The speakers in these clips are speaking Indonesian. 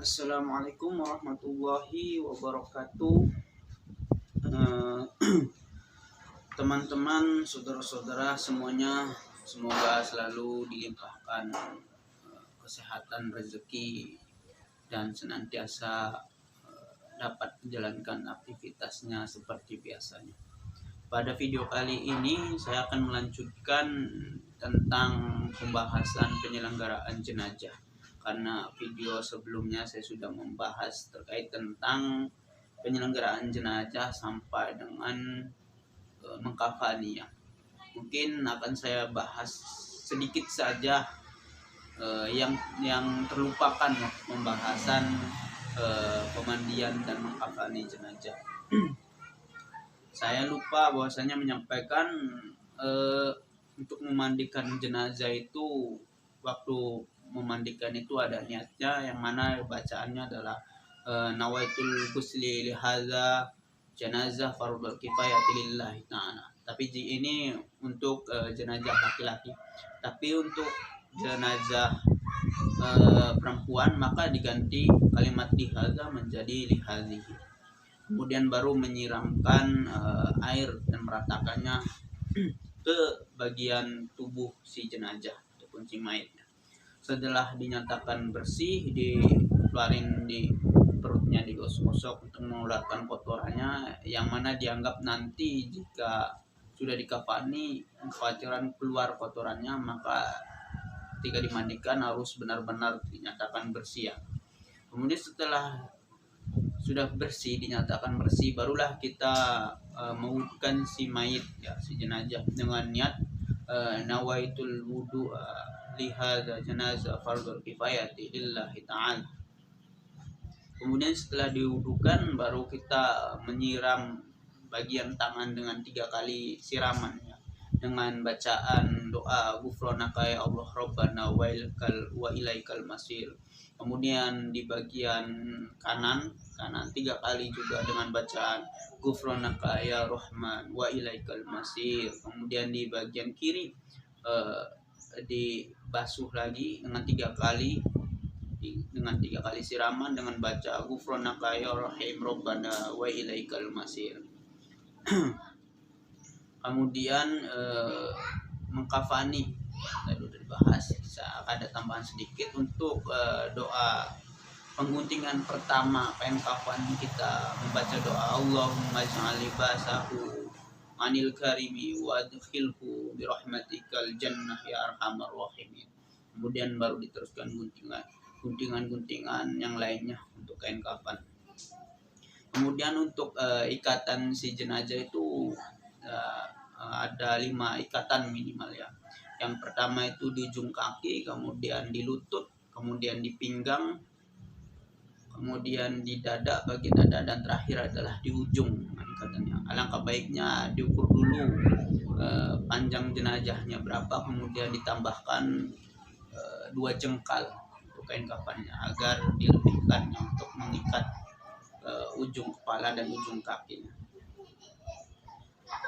Assalamualaikum warahmatullahi wabarakatuh. Eh, Teman-teman, saudara-saudara semuanya, semoga selalu dilimpahkan kesehatan, rezeki, dan senantiasa dapat menjalankan aktivitasnya seperti biasanya. Pada video kali ini saya akan melanjutkan tentang pembahasan penyelenggaraan jenazah. Karena video sebelumnya saya sudah membahas terkait tentang penyelenggaraan jenazah sampai dengan mengkafaninya. Mungkin akan saya bahas sedikit saja yang terlupakan pembahasan pemandian dan mengkafani jenazah. Saya lupa bahwasanya menyampaikan untuk memandikan jenazah itu, waktu memandikan itu ada niatnya, yang mana bacaannya adalah nawaitul ghusli li hadza jenazah fardhu kifayati lillahi ta'ala. Tapi ini untuk jenazah laki-laki. Tapi untuk jenazah perempuan maka diganti kalimat li hadza menjadi li hadhihi. Kemudian baru menyiramkan air dan meratakannya ke bagian tubuh si jenazah ataupun si mayatnya. Setelah dinyatakan bersih, dikeluarin di perutnya, digosok-gosok untuk mengeluarkan kotorannya, yang mana dianggap nanti jika sudah dikafani kekhawatiran keluar kotorannya, maka ketika dimandikan harus benar-benar dinyatakan bersih ya. Kemudian setelah sudah bersih, dinyatakan bersih, barulah kita mewudhukan si mayit ya, si jenazah dengan niat nawaitul wudu li hadza jenazah fardhu kifayati lillahi ta'ala. Kemudian setelah diwudukan baru kita menyiram bagian tangan dengan 3 kali siraman ya, dengan bacaan doa ghufranaka ya Allah rabbana wa ilaikal masir. Kemudian di bagian kanan 3 kali juga dengan bacaan ghufranaka ya Rahman wa ilaikal masir. Kemudian di bagian kiri dibasuh lagi dengan 3 kali siraman dengan baca ghufranaka ya Rahim Rabbana wa ilaikal masir. Kemudian mengkafani tadi sudah dibahas. Ada tambahan sedikit untuk doa pengguntingan pertama kain kafan. Kita membaca doa Allahumma ij'al libasahu anil karimi wa adkhilhu bi rahmatikal jannah ya arhamar rahimin. Kemudian baru diteruskan guntingan yang lainnya untuk kain kafan. Kemudian untuk ikatan si jenazah itu ada 5 ikatan minimal ya. Yang pertama itu di ujung kaki, kemudian di lutut, kemudian di pinggang, kemudian di dada, bagian dada, dan terakhir adalah di ujung ikatannya. Alangkah baiknya diukur dulu panjang jenazahnya berapa, kemudian ditambahkan 2 jengkal untuk kain kafannya agar dilebihkan untuk mengikat ujung kepala dan ujung kakinya.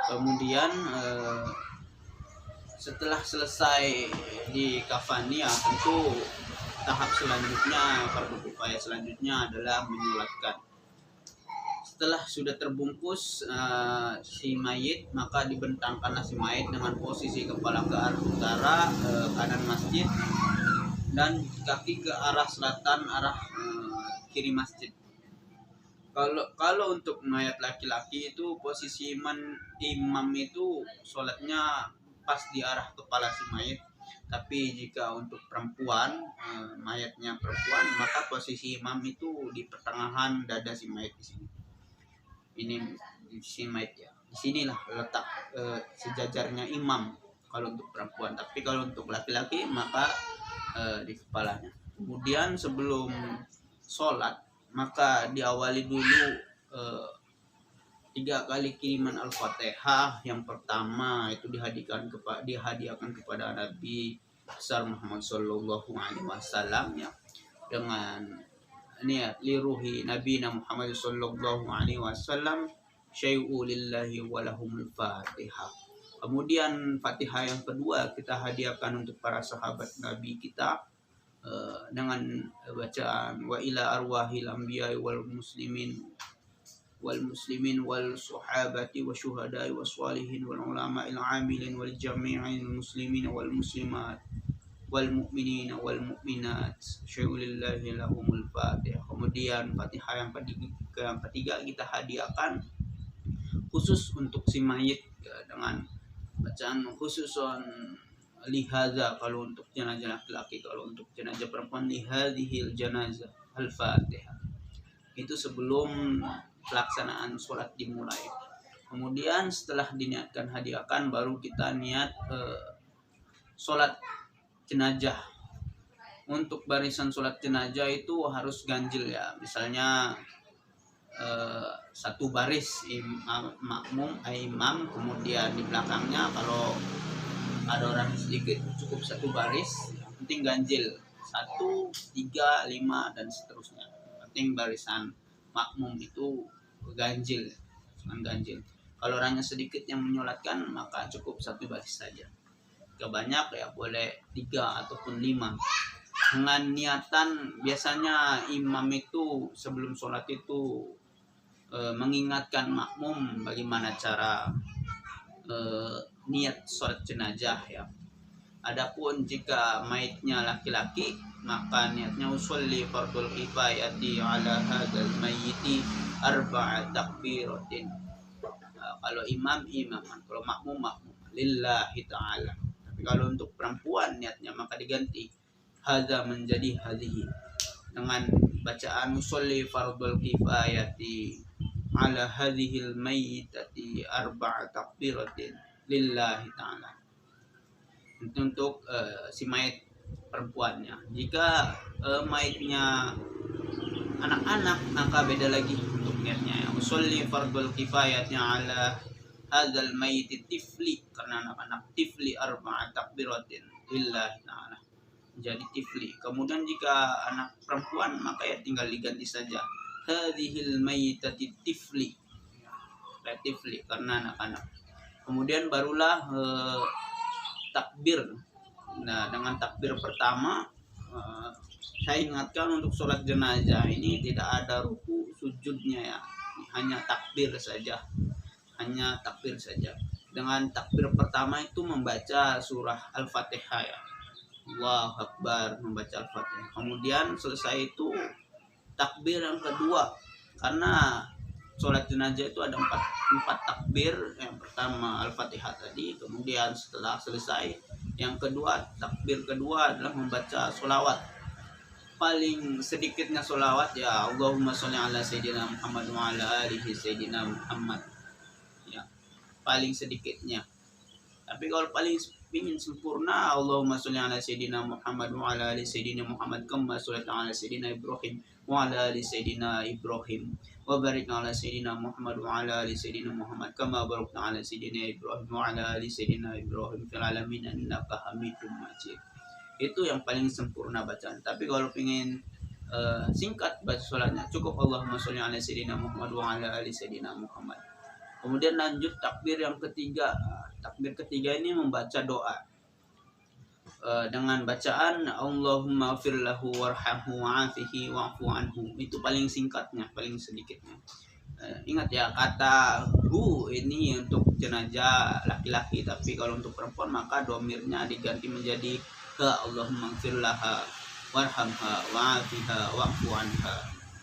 Kemudian setelah selesai di kafani ya, tentu tahap selanjutnya, fardu kifayah selanjutnya adalah menyolatkan. Setelah sudah terbungkus si mayit, maka dibentangkanlah si mayit dengan posisi kepala ke arah utara, kanan masjid, dan kaki ke arah selatan, arah kiri masjid. Kalau untuk mayat laki-laki itu posisi imam itu sholatnya pas di arah kepala si mayat. Tapi jika untuk perempuan, mayatnya perempuan, maka posisi imam itu di pertengahan dada si mayat di sini. Ini si mayat ya. Di sinilah letak sejajarnya imam kalau untuk perempuan. Tapi kalau untuk laki-laki maka di kepalanya. Kemudian sebelum sholat maka diawali dulu 3 kali kiriman Al-Fatihah. Yang pertama itu dihadiahkan kepada Nabi besar Muhammad sallallahu alaihi wasallam ya, dengan niat liruhi Nabi Muhammad sallallahu alaihi wasallam syai'u lillahi walahumul Fatihah. Kemudian Fatihah yang kedua kita hadiahkan untuk para sahabat Nabi kita dengan bacaan wa ila arwahil anbiya wal muslimin wal sahabati wa syuhada'i was salihin wal ulama'il amilin wal jami'il muslimin wal muslimat wal mu'minina wal mu'minat syaulillahi lahumul fatihah. Kemudian Fatihah yang ketiga kita hadiahkan khusus untuk si mayit dengan bacaan khusus lihaza kalau untuk jenazah laki-laki, kalau untuk jenazah perempuan lihadhil janazah al-fatihah. Itu sebelum pelaksanaan sholat dimulai. Kemudian setelah diniatkan hadiahkan baru kita niat sholat jenazah. Untuk barisan sholat jenazah itu harus ganjil ya, misalnya satu baris makmum imam, kemudian di belakangnya kalau ada orang sedikit cukup satu baris, yang penting ganjil 1, 3, 5 dan seterusnya. Penting barisan makmum itu ganjil, cuman ganjil. Kalau orangnya sedikit yang menyolatkan maka cukup satu baris saja. Jika banyak ya boleh 3 ataupun 5. Dengan niatan biasanya imam itu sebelum sholat itu mengingatkan makmum bagaimana cara niat sholat jenazah ya. Adapun jika mayitnya laki-laki maka niatnya usolli fardul kifayati ala hadzal mayyiti arba'a takbiratin. Kalau imam, kalau makmum lillahi ta'ala. Tapi kalau untuk perempuan niatnya maka diganti hadza menjadi hadhihi dengan bacaan usolli fardul kifayati ala hadhil mayyitati arba'a takbiratin lillahi ta'ala. Itu untuk si mayit perempuannya. Jika mayitnya anak-anak maka beda lagi untuk niatnya. Usolli fardul kifayatnya ala hadzal mayyit tifli, karena anak-anak tifli arba'a takbiratin lillahi ta'ala. Jadi tifli. Kemudian jika anak perempuan maka ya tinggal diganti saja hadhil mayyitati tifli. Tifli karena anak-anak. Kemudian barulah takbir. Nah, dengan takbir pertama saya ingatkan untuk sholat jenazah ini tidak ada ruku sujudnya ya, hanya takbir saja, Dengan takbir pertama itu membaca surah Al-Fatihah ya, Allahu Akbar, membaca Al-Fatihah. Kemudian selesai itu takbir yang kedua, karena sholat jenazah itu ada empat takbir. Yang pertama Al-Fatihah tadi, kemudian setelah selesai yang kedua, takbir kedua adalah membaca sholawat. Paling sedikitnya sholawat ya Allahumma sholli ala sayyidina Muhammad wa ala alihi sayyidina Muhammad ya, paling sedikitnya. Tapi kalau paling ingin sempurna Allahumma sholli ala sayyidina Muhammad wa ala ali sayyidina Muhammad kama shallaita ala sayyidina Ibrahim wa ala ali sayyidina Ibrahim wa barik ala sayyidina Muhammad wa ala ali sayyidina Muhammad kama barakta ala sayyidina Ibrahim wa ala ali sayyidina Ibrahim fil alamin innaka Hamidum Majid. Itu yang paling sempurna bacaan. Tapi kalau ingin singkat baca sholatnya cukup Allahumma sholli ala sayyidina Muhammad wa ala ali sayyidina Muhammad. Kemudian lanjut takbir yang ketiga. Takbir ketiga ini membaca doa dengan bacaan Allahumma ighfir lahu warhamhu wa'afihi wa'fu anhu. Itu paling singkatnya, paling sedikitnya. Ingat ya, kata hu ini untuk jenazah laki-laki, tapi kalau untuk perempuan maka domirnya diganti menjadi ka Allahumma ighfir laha warhamha wa'afiha wa'fu anha.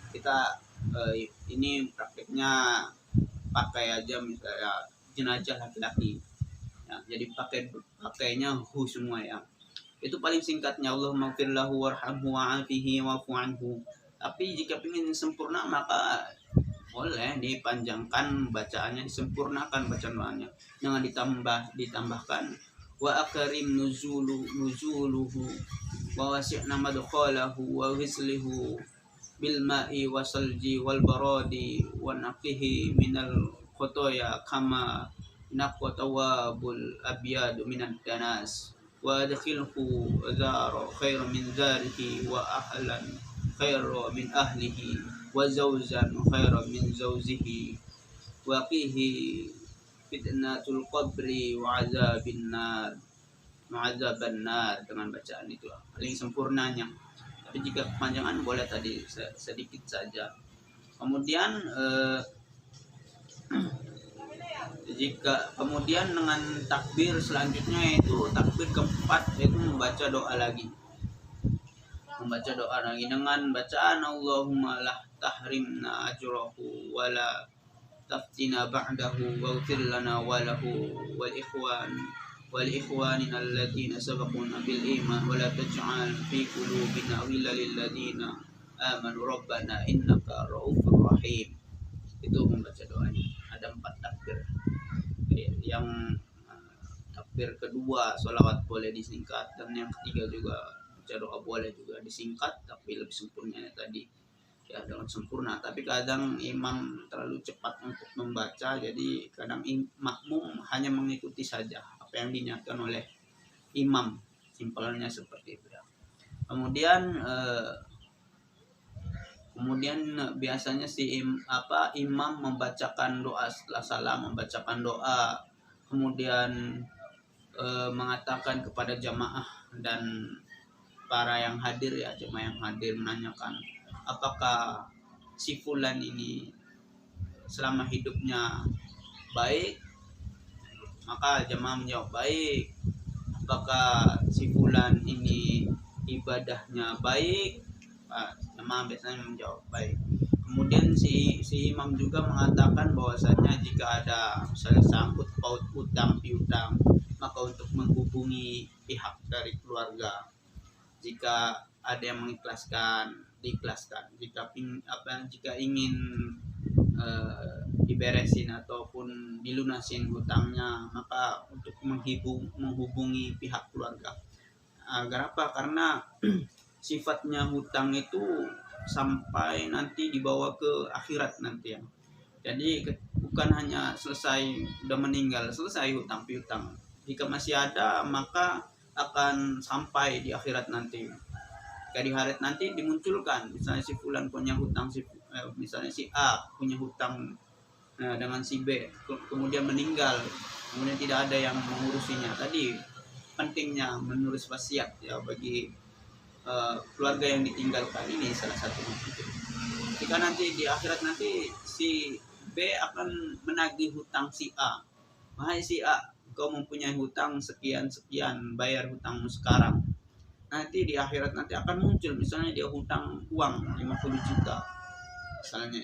Kita ini prakteknya pakai aja misalnya jenazah laki-laki ya, jadi pakainya hu semua ya. Itu paling singkatnya Allahumma ighfir lahu warhamhu wa'afihi wa'fu anhu. Tapi jika ingin sempurna maka boleh dipanjangkan bacaannya, disempurnakan bacaannya, jangan ditambahkan wa akrim nuzuluhu wa wasi'na madkhalahu wa ghuslihu bil ma'i wasalji wal baradi wa naqihi minal khotoya kama naqtawabul abyad minan danas wa adkhilhu zara khair min zarihi wa ahlan khair min ahlihi wa zawjan khair min zawjihi wa qihi fitnatul qabri wa azaban nar dengan bacaan itu paling sempurnanya. tapi jika kepanjangan boleh tadi sedikit saja. Kemudian kemudian dengan takbir selanjutnya itu takbir keempat, yaitu membaca doa lagi dengan bacaan Allahumma la tahrimna ajrahu wala taftina ba'dahu waghfir lana wa lahu wal ikhwanina alladziina sabaquna bil iman wa la taj'al fi qulubina ghillan lil ladziina amanu rabbana innaka ra'ufur rahim. Itu membaca doanya. Ada 4 takbir. Yang takbir kedua sholawat boleh disingkat, dan yang ketiga juga baca doa boleh juga disingkat, tapi lebih sempurnanya tadi ya dengan sempurna. Tapi kadang imam terlalu cepat untuk membaca, jadi kadang makmum hanya mengikuti saja apa yang dinyatakan oleh imam, simpelnya seperti itu ya. Kemudian biasanya imam membacakan doa setelah salam, membacakan doa, kemudian mengatakan kepada jamaah dan para yang hadir ya, jemaah yang hadir, menanyakan apakah si fulan ini selama hidupnya baik, maka jemaah menjawab baik. Apakah si fulan ini ibadahnya baik, jemaah biasanya menjawab baik. Kemudian si imam juga mengatakan bahwasanya jika ada misalnya sangkut paut utang piutang, maka untuk menghubungi pihak dari keluarga, jika ada yang mengikhlaskan, diikhlaskan. Jika ingin diberesin ataupun dilunasin hutangnya, maka untuk menghubungi pihak keluarga. Agar apa? Karena sifatnya hutang itu sampai nanti dibawa ke akhirat nanti ya. Jadi bukan hanya selesai udah meninggal selesai hutang piutang. Jika masih ada, maka akan sampai di akhirat nanti. Jika di akhirat nanti dimunculkan, misalnya si fulan punya hutang, misalnya si A punya hutang dengan si B, kemudian meninggal, kemudian tidak ada yang mengurusinya. Tadi pentingnya menulis wasiat ya bagi keluarga yang ditinggalkan, ini salah satu itu. Jika nanti di akhirat nanti si B akan menagih hutang si A. Wahai si A, kau mempunyai hutang sekian, bayar hutangmu sekarang. Nanti di akhirat nanti akan muncul, misalnya dia hutang uang 50 juta misalnya.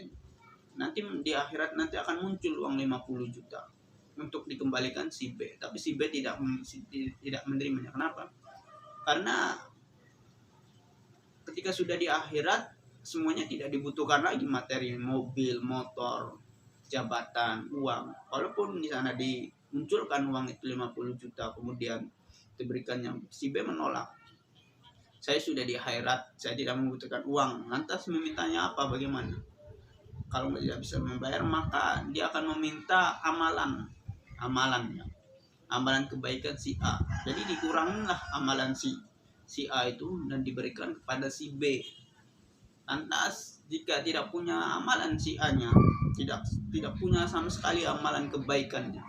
Nanti di akhirat nanti akan muncul uang 50 juta untuk dikembalikan si B, tapi si B tidak menerimanya. Kenapa? Karena ketika sudah di akhirat, semuanya tidak dibutuhkan lagi materi, mobil, motor, jabatan, uang. Walaupun di sana dimunculkan uang itu 50 juta, kemudian diberikannya, si B menolak. Saya sudah di akhirat, saya tidak membutuhkan uang. Lantas memintanya apa? Bagaimana? Kalau tidak bisa membayar, maka dia akan meminta amalan kebaikan si A. Jadi dikurangilah amalan si A itu dan diberikan kepada si B. Lantas jika tidak punya amalan si A-nya, tidak punya sama sekali amalan kebaikannya,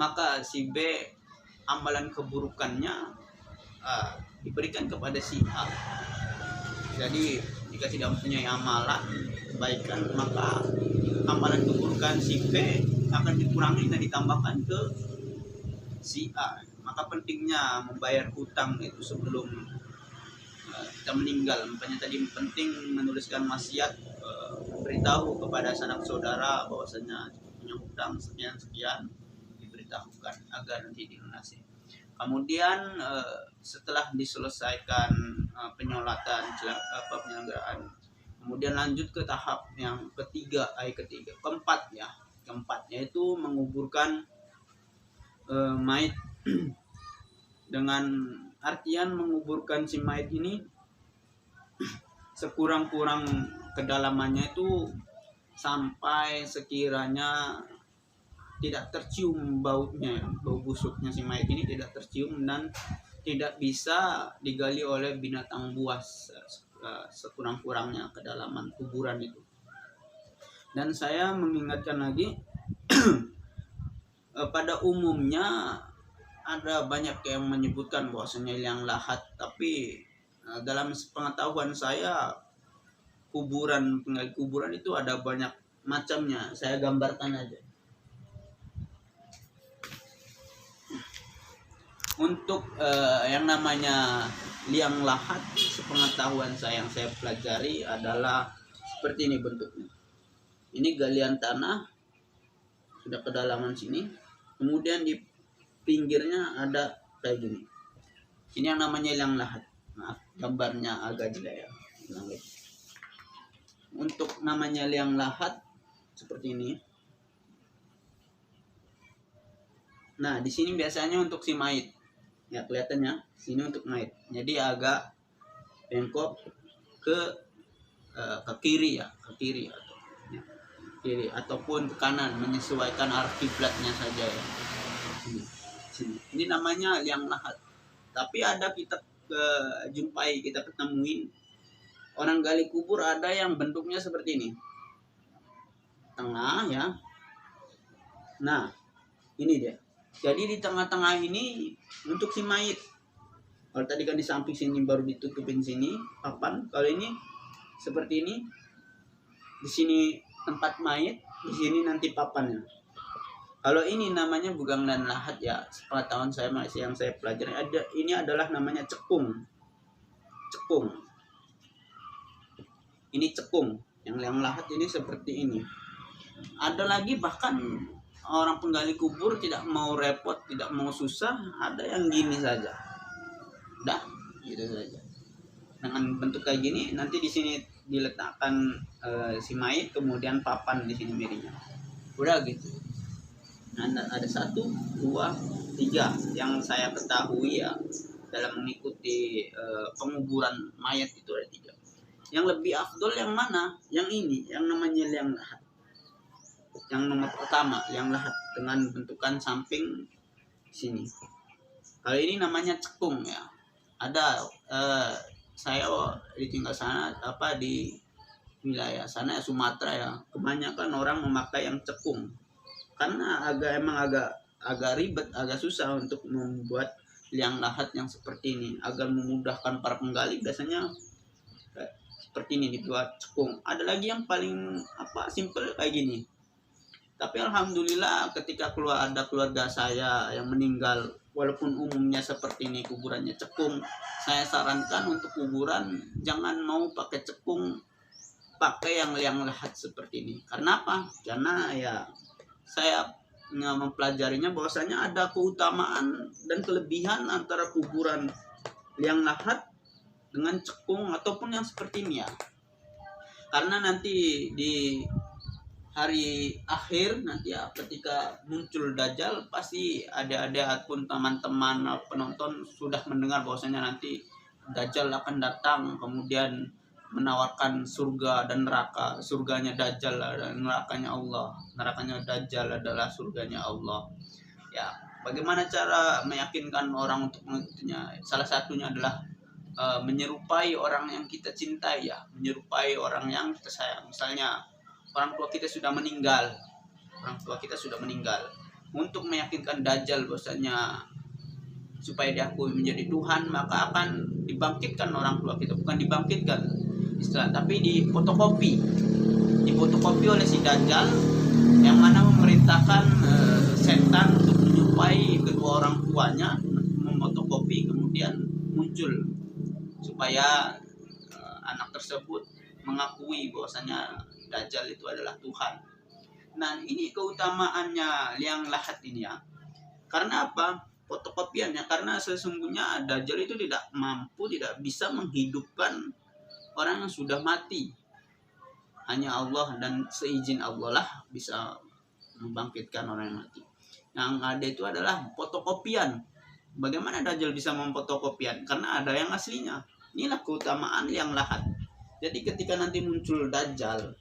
maka si B amalan keburukannya diberikan kepada si A. Jadi jika tidak mempunyai amalan kebaikan, maka amalan keburukan si B akan dikurangi dan ditambahkan ke si A. Maka pentingnya membayar hutang itu sebelum kita meninggal. Makanya tadi penting menuliskan wasiat, beritahu kepada sanak saudara bahwasanya punya hutang sekian diberitahukan agar nanti dilunasi. Kemudian setelah diselesaikan penyolatan penyelenggaraan, kemudian lanjut ke tahap yang keempat yaitu menguburkan mayit dengan artian menguburkan si mayit ini sekurang-kurang kedalamannya itu sampai sekiranya tidak tercium baunya, bau busuknya si mayit ini tidak tercium dan tidak bisa digali oleh binatang buas, sekurang-kurangnya kedalaman kuburan itu. Dan saya mengingatkan lagi pada umumnya ada banyak yang menyebutkan bahwasanya liang lahat, tapi dalam pengetahuan saya penggali kuburan itu ada banyak macamnya. Saya gambarkan aja. Untuk yang namanya liang lahat, sepengetahuan saya yang saya pelajari adalah seperti ini bentuknya. Ini galian tanah sudah kedalaman sini, kemudian di pinggirnya ada kayak gini. Ini yang namanya liang lahat. Maaf, gambarnya agak jelek ya. Untuk namanya liang lahat seperti ini. Nah, di sini biasanya untuk si mayit. Ya, kelihatannya sini untuk mayit. Jadi agak bengkok ke kiri ya, ke kiri atau ya, kiri ataupun ke kanan, menyesuaikan arah kiblatnya saja ya. Sini. Ini namanya liang lahat. Tapi ada kita jumpai, kita ketemuin orang gali kubur ada yang bentuknya seperti ini. Tengah ya. Nah, ini dia. Jadi di tengah-tengah ini untuk si mayit. Kalau tadi kan di samping sini baru ditutupin sini papan. Kalau ini seperti ini. Di sini tempat mayit, di sini nanti papannya. Kalau ini namanya bugang dan lahat ya. Sepengetahuan saya masih yang saya pelajari ada ini adalah namanya cekung. Cekung. Ini cekung. Yang lahat ini seperti ini. Ada lagi bahkan orang penggali kubur tidak mau repot, tidak mau susah, ada yang gini saja. Udah, gitu saja. Dengan bentuk kayak gini, nanti di sini diletakkan si mayit, kemudian papan di sini miringnya. Udah gitu. Nah, ada 1, 2, 3 yang saya ketahui ya dalam mengikuti penguburan mayat itu ada 3. Yang lebih afdol yang mana? Yang ini, yang namanya liang lahat. Yang nomor pertama, liang lahat dengan bentukan samping sini. Kalau ini namanya cekung ya. Ada saya di tinggal sana di wilayah sana ya, Sumatera ya. Kebanyakan orang memakai yang cekung. Karena agak ribet, agak susah untuk membuat liang lahat yang seperti ini. Agar memudahkan para penggali biasanya seperti ini dibuat cekung. Ada lagi yang paling simple kayak gini. Tapi alhamdulillah ketika ada keluarga saya yang meninggal, walaupun umumnya seperti ini kuburannya cekung, saya sarankan untuk kuburan jangan mau pakai cekung, pakai yang liang lahat seperti ini. Karena apa? Karena ya saya mempelajarinya bahwasanya ada keutamaan dan kelebihan antara kuburan liang lahat dengan cekung ataupun yang seperti ini ya. Karena nanti di hari akhir nanti ya ketika muncul Dajjal pasti ada pun teman-teman penonton sudah mendengar bahwasanya nanti Dajjal akan datang kemudian menawarkan surga dan neraka. Surganya Dajjal dan nerakanya Allah. Nerakanya Dajjal adalah surganya Allah. Ya, bagaimana cara meyakinkan orang untuk mengikutinya? Salah satunya adalah menyerupai orang yang kita cintai ya, menyerupai orang yang kita sayang. Misalnya orang tua kita sudah meninggal, untuk meyakinkan Dajjal bahwasanya supaya diakui menjadi Tuhan, maka akan dibangkitkan orang tua kita, bukan dibangkitkan istilah, tapi difotokopi oleh si Dajjal yang mana memerintahkan setan untuk menyerupai kedua orang tuanya, memfotokopi kemudian muncul supaya anak tersebut mengakui bahwasanya Dajjal itu adalah Tuhan. Nah, ini keutamaannya liang lahat ini ya. Karena apa? Fotokopiannya, karena sesungguhnya Dajjal itu tidak bisa menghidupkan orang yang sudah mati. Hanya Allah dan seizin Allah lah bisa membangkitkan orang yang mati. Yang ada itu adalah fotokopian. Bagaimana Dajjal bisa memfotokopian? Karena ada yang aslinya. Inilah keutamaan liang lahat. Jadi ketika nanti muncul Dajjal,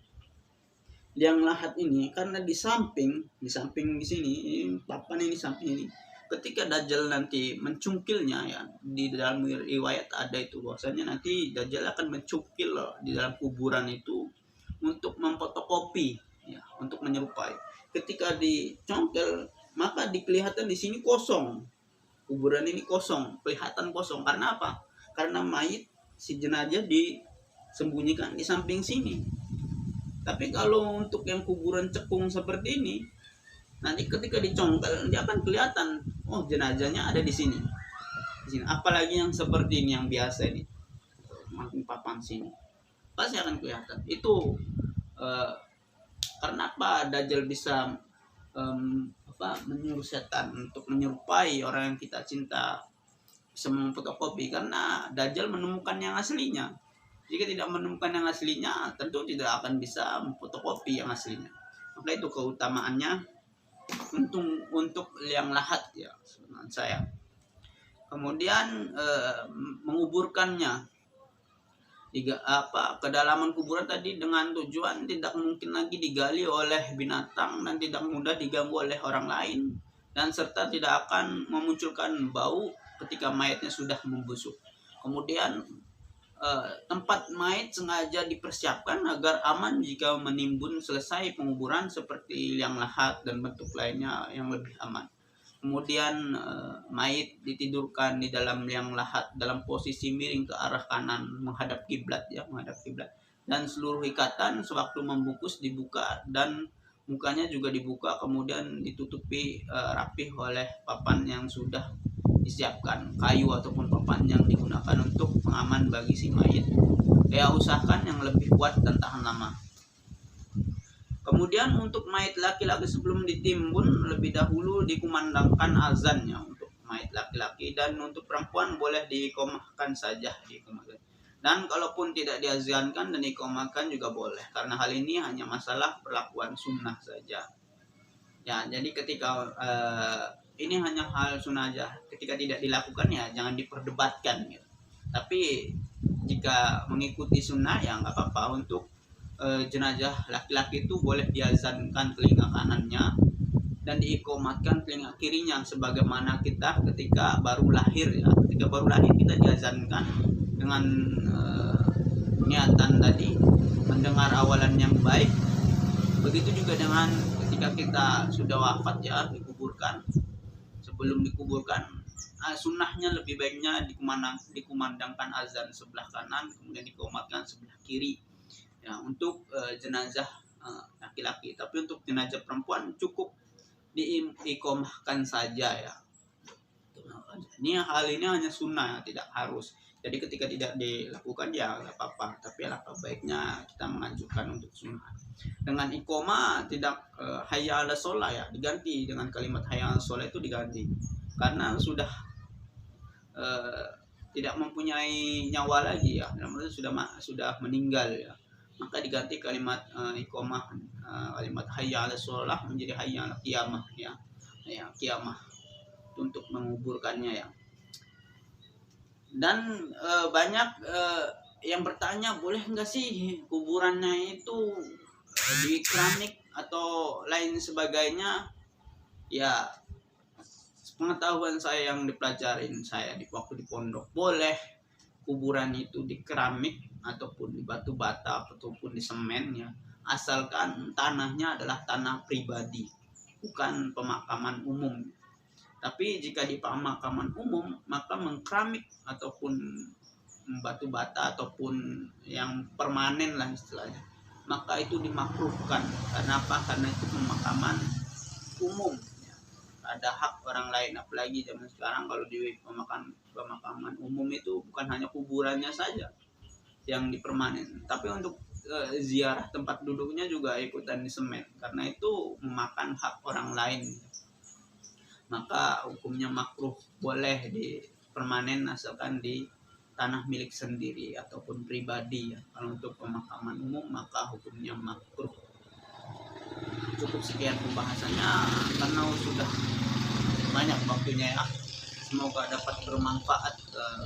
liang lahat ini karena di samping di sini papan ini samping ini, ketika Dajjal nanti mencungkilnya ya, di dalam riwayat ada itu bahwasanya nanti Dajjal akan mencungkil di dalam kuburan itu untuk memfotokopi ya, untuk menyerupai. Ketika dicongkel maka kelihatan di sini kosong, kuburan ini kosong, kelihatan kosong. Karena apa? Karena mayit si jenazah disembunyikan di samping sini. Tapi kalau untuk yang kuburan cekung seperti ini, nanti ketika dicongkel dia akan kelihatan, oh jenazahnya ada di sini. Di sini. Apalagi yang seperti ini yang biasa ini, makin papan sini, pasti akan kelihatan. Itu eh, karena apa Dajjal bisa menyuruh setan untuk menyerupai orang yang kita cinta, bisa memfotokopi, karena Dajjal menemukan yang aslinya. Jika tidak menemukan yang aslinya, tentu tidak akan bisa memfotokopi yang aslinya. Maka itu keutamaannya untuk liang lahat ya, menurut saya. Kemudian menguburkannya kedalaman kuburan tadi dengan tujuan tidak mungkin lagi digali oleh binatang dan tidak mudah diganggu oleh orang lain, dan serta tidak akan memunculkan bau ketika mayatnya sudah membusuk. Kemudian tempat mayat sengaja dipersiapkan agar aman jika menimbun selesai penguburan, seperti liang lahat dan bentuk lainnya yang lebih aman. Kemudian mayat ditidurkan di dalam liang lahat dalam posisi miring ke arah kanan menghadap kiblat ya, menghadap kiblat. Dan seluruh ikatan sewaktu membungkus dibuka dan mukanya juga dibuka, kemudian ditutupi rapih oleh papan yang sudah disiapkan, kayu ataupun papan yang digunakan untuk pengaman bagi si mayat. Ya usahakan yang lebih kuat dan tahan lama. Kemudian untuk mayat laki-laki sebelum ditimbun lebih dahulu dikumandangkan azannya untuk mayat laki-laki, dan untuk perempuan boleh diiqomahkan saja, diiqomahkan. Dan kalaupun tidak diazankan dan diiqomahkan juga boleh, karena hal ini hanya masalah perlakuan sunnah saja. Ya, jadi ketika ini hanya hal sunnah aja. Ketika tidak dilakukan ya jangan diperdebatkan gitu. Tapi jika mengikuti sunnah ya nggak apa-apa. Untuk jenazah laki-laki itu boleh diazankan telinga kanannya dan diikomatkan telinga kirinya, sebagaimana kita ketika baru lahir ya. Ketika baru lahir kita diazankan dengan niatan tadi mendengar awalan yang baik. Begitu juga dengan ketika kita sudah wafat ya, dikuburkan. Sebelum dikuburkan sunnahnya lebih baiknya dikumandangkan azan sebelah kanan, kemudian dikomatkan sebelah kiri ya, untuk jenazah laki-laki. Tapi untuk jenazah perempuan cukup diikomahkan saja ya. Hal ini hanya sunnah ya, tidak harus. Jadi ketika tidak dilakukan ya nggak apa-apa, tapi alangkah baiknya kita mengajukan untuk sunnah. Dengan ikoma tidak hayya ala sholah ya, diganti dengan kalimat hayya ala sholah, itu diganti karena sudah tidak mempunyai nyawa lagi ya, sudah meninggal ya, maka diganti kalimat iqomah, kalimat hayya ala sholah menjadi hayya ala qiyamah ya, qiyamah untuk menguburkannya ya. Dan banyak yang bertanya, boleh nggak sih kuburannya itu di keramik atau lain sebagainya ya. Pengetahuan saya yang dipelajarin saya waktu di pondok, boleh kuburan itu di keramik ataupun di batu bata ataupun di semen ya, asalkan tanahnya adalah tanah pribadi, bukan pemakaman umum. Tapi jika di pemakaman umum, maka mengkeramik ataupun batu bata ataupun yang permanen lah istilahnya, maka itu dimakruhkan. Karena apa? Karena itu pemakaman umum, ada hak orang lain. Apalagi zaman sekarang kalau di pemakaman umum itu bukan hanya kuburannya saja yang dipermanen, tapi untuk ziarah tempat duduknya juga ikutan disemen, karena itu memakan hak orang lain. Maka hukumnya makruh, boleh dipermanen asalkan di tanah milik sendiri ataupun pribadi ya. Kalau untuk pemakaman umum maka hukumnya makruh. Cukup sekian pembahasannya karena sudah banyak waktunya ya. Semoga dapat bermanfaat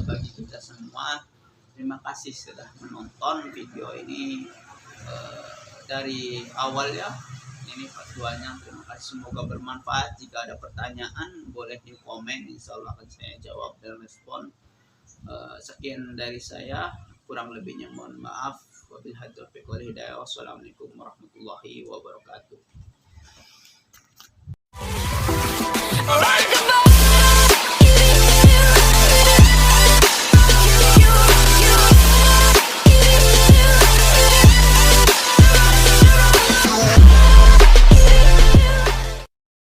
bagi kita semua. Terima kasih sudah menonton video ini dari awal ya. Ini fatwanya. Terima kasih, semoga bermanfaat. Jika ada pertanyaan boleh di komen, insya Allah akan saya jawab dan respon. Sekian dari saya, kurang lebihnya mohon maaf. Wabillahi taufiq wal hidayah. Wassalamualaikum warahmatullahi wabarakatuh.